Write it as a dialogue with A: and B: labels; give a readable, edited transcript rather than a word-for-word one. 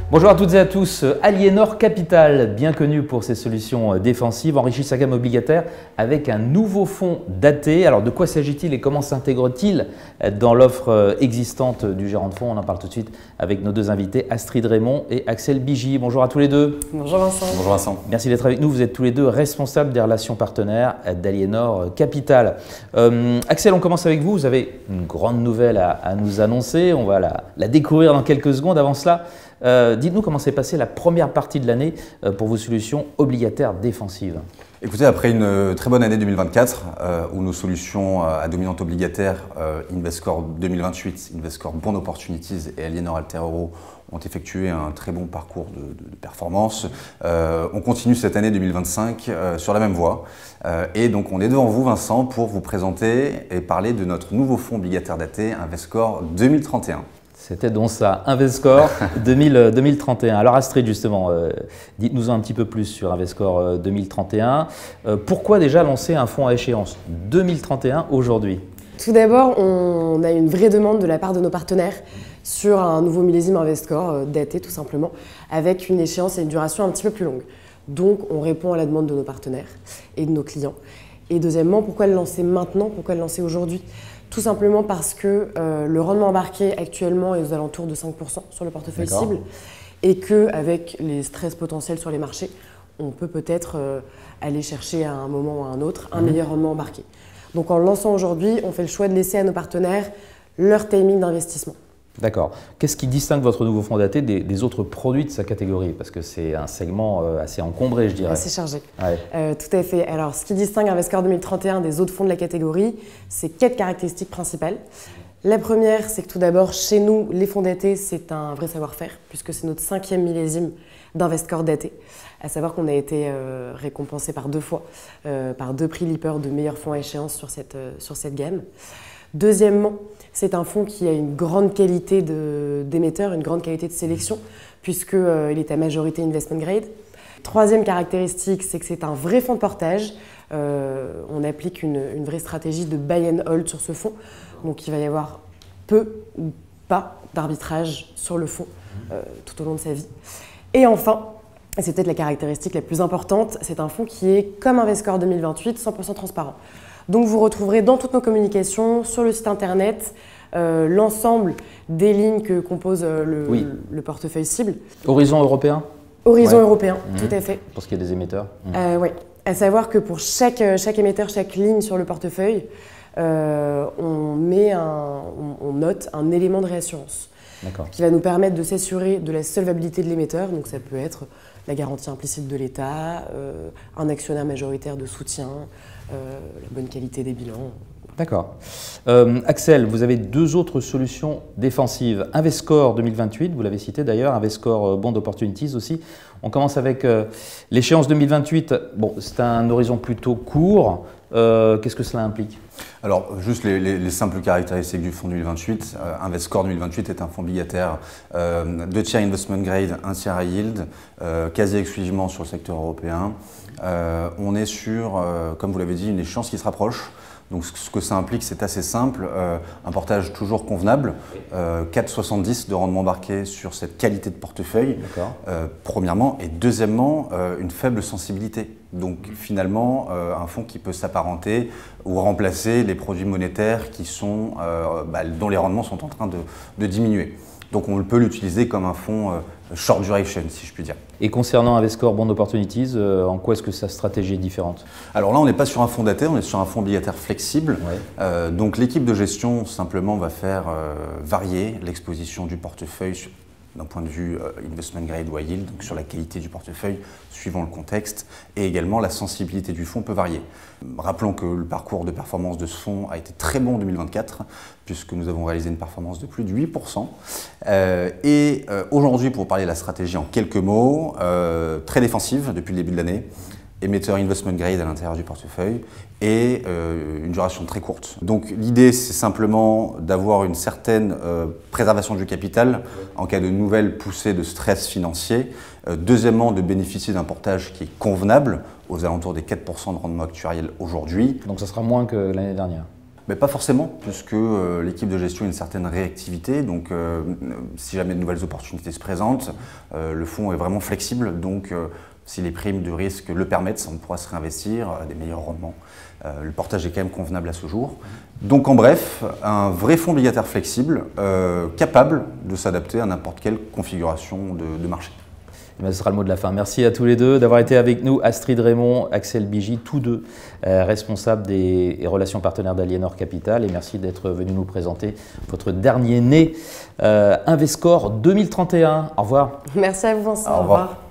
A: Bonjour à toutes et à tous, Aliénor Capital, bien connu pour ses solutions défensives, enrichit sa gamme obligataire avec un nouveau fonds daté. Alors de quoi s'agit-il et comment s'intègre-t-il dans l'offre existante du gérant de fonds? On en parle tout de suite avec nos deux invités, Astrid Raymond et Axel Bigy. Bonjour à tous les deux.
B: Bonjour Vincent.
C: Bonjour Vincent.
A: Merci d'être avec nous, vous êtes tous les deux responsables des relations partenaires d'Aliénor Capital. Axel, on commence avec vous, vous avez une grande nouvelle à nous annoncer, on va la découvrir dans quelques secondes. Avant cela, dites-nous comment s'est passée la première partie de l'année pour vos solutions obligataires défensives.
C: Écoutez, après une très bonne année 2024, où nos solutions à dominante obligataire, Invescore 2028, Invescore Bond Opportunities et Aliénor Alter Euro ont effectué un très bon parcours de performance, on continue cette année 2025 sur la même voie. Et donc on est devant vous, Vincent, pour vous présenter et parler de notre nouveau fonds obligataire daté, Invescore 2031.
A: C'était donc ça, Invescore 2031. Alors Astrid, justement, dites-nous un petit peu plus sur Invescore 2031. Pourquoi déjà lancer un fonds à échéance 2031 aujourd'hui?
B: Tout d'abord, on a une vraie demande de la part de nos partenaires sur un nouveau millésime Invescore daté tout simplement, avec une échéance et une duration un petit peu plus longue. Donc on répond à la demande de nos partenaires et de nos clients. Et deuxièmement, pourquoi le lancer maintenant? Pourquoi le lancer aujourd'hui? Tout simplement parce que le rendement embarqué actuellement est aux alentours de 5% sur le portefeuille cible et qu'avec les stress potentiels sur les marchés, on peut peut-être aller chercher à un moment ou à un autre un meilleur rendement embarqué. Donc en le lançant aujourd'hui, on fait le choix de laisser à nos partenaires leur timing d'investissement.
A: D'accord. Qu'est-ce qui distingue votre nouveau fonds daté des autres produits de sa catégorie? Parce que c'est un segment assez encombré, je dirais.
B: Assez chargé.
A: Ouais.
B: Tout à fait. Alors, ce qui distingue Invescore 2031 des autres fonds de la catégorie, c'est 4 caractéristiques principales. La première, c'est que tout d'abord, chez nous, les fonds datés, c'est un vrai savoir-faire, puisque c'est notre 5e millésime d'Invescore daté. À savoir qu'on a été récompensé par 2 fois, par 2 prix Lipper de meilleurs fonds à échéance sur cette gamme. Deuxièmement, c'est un fonds qui a une grande qualité d'émetteur, une grande qualité de sélection, puisqu'il est à majorité investment grade. Troisième caractéristique, c'est que c'est un vrai fonds de portage. On applique une vraie stratégie de buy and hold sur ce fonds. Donc il va y avoir peu ou pas d'arbitrage sur le fonds tout au long de sa vie. Et enfin, et c'est peut-être la caractéristique la plus importante, c'est un fonds qui est, comme Invescore 2028, 100% transparent. Donc vous retrouverez dans toutes nos communications, sur le site internet, l'ensemble des lignes que compose le portefeuille cible.
A: Horizon européen?
B: Horizon européen, tout à fait.
A: Pour ce qui est des émetteurs?
B: Oui, à savoir que pour chaque émetteur, chaque ligne sur le portefeuille, on note un élément de réassurance qui va nous permettre de s'assurer de la solvabilité de l'émetteur. Donc ça peut être la garantie implicite de l'État, un actionnaire majoritaire de soutien, la bonne qualité des bilans.
A: D'accord. Axel, vous avez 2 autres solutions défensives. Invescore 2028, vous l'avez cité d'ailleurs, Invescore Bond Opportunities aussi. On commence avec l'échéance 2028. Bon, c'est un horizon plutôt court. Qu'est-ce que cela implique?
C: Alors, juste les simples caractéristiques du fonds 2028. Invescore 2028 est un fonds obligataire 2 tiers investment grade, 1 tiers high yield, quasi exclusivement sur le secteur européen. On est sur, comme vous l'avez dit, une échéance qui se rapproche. Donc ce que ça implique, c'est assez simple, un portage toujours convenable, 4,70 de rendement embarqué sur cette qualité de portefeuille, premièrement, et deuxièmement, une faible sensibilité. Donc finalement, un fonds qui peut s'apparenter ou remplacer les produits monétaires qui sont, dont les rendements sont en train de diminuer. Donc on peut l'utiliser comme un fonds short duration, si je puis dire.
A: Et concernant Invescore Bond Opportunities, en quoi est-ce que sa stratégie est différente?
C: Alors là, on n'est pas sur un fonds daté, on est sur un fonds obligataire flexible. Donc l'équipe de gestion, simplement, va faire varier l'exposition du portefeuille d'un point de vue investment grade ou high yield, donc sur la qualité du portefeuille suivant le contexte, et également la sensibilité du fonds peut varier. Rappelons que le parcours de performance de ce fonds a été très bon en 2024, puisque nous avons réalisé une performance de plus de 8%. Aujourd'hui, pour vous parler de la stratégie en quelques mots, très défensive depuis le début de l'année, émetteur investment grade à l'intérieur du portefeuille et une duration très courte. Donc l'idée, c'est simplement d'avoir une certaine préservation du capital en cas de nouvelles poussées de stress financier. Deuxièmement, de bénéficier d'un portage qui est convenable aux alentours des 4% de rendement actuariel aujourd'hui.
A: Donc ça sera moins que l'année dernière?
C: Mais pas forcément, puisque l'équipe de gestion a une certaine réactivité. Donc, si jamais de nouvelles opportunités se présentent, le fonds est vraiment flexible. Donc, si les primes de risque le permettent, on pourra se réinvestir à des meilleurs rendements. Le portage est quand même convenable à ce jour. Donc, en bref, un vrai fonds obligataire flexible, capable de s'adapter à n'importe quelle configuration de marché.
A: Ce sera le mot de la fin. Merci à tous les deux d'avoir été avec nous. Astrid Raymond, Axel Bigy, tous deux responsables des relations partenaires d'Aliénor Capital. Et merci d'être venus nous présenter votre dernier né Invescore 2031. Au revoir.
B: Merci à vous, Vincent.
C: Au revoir.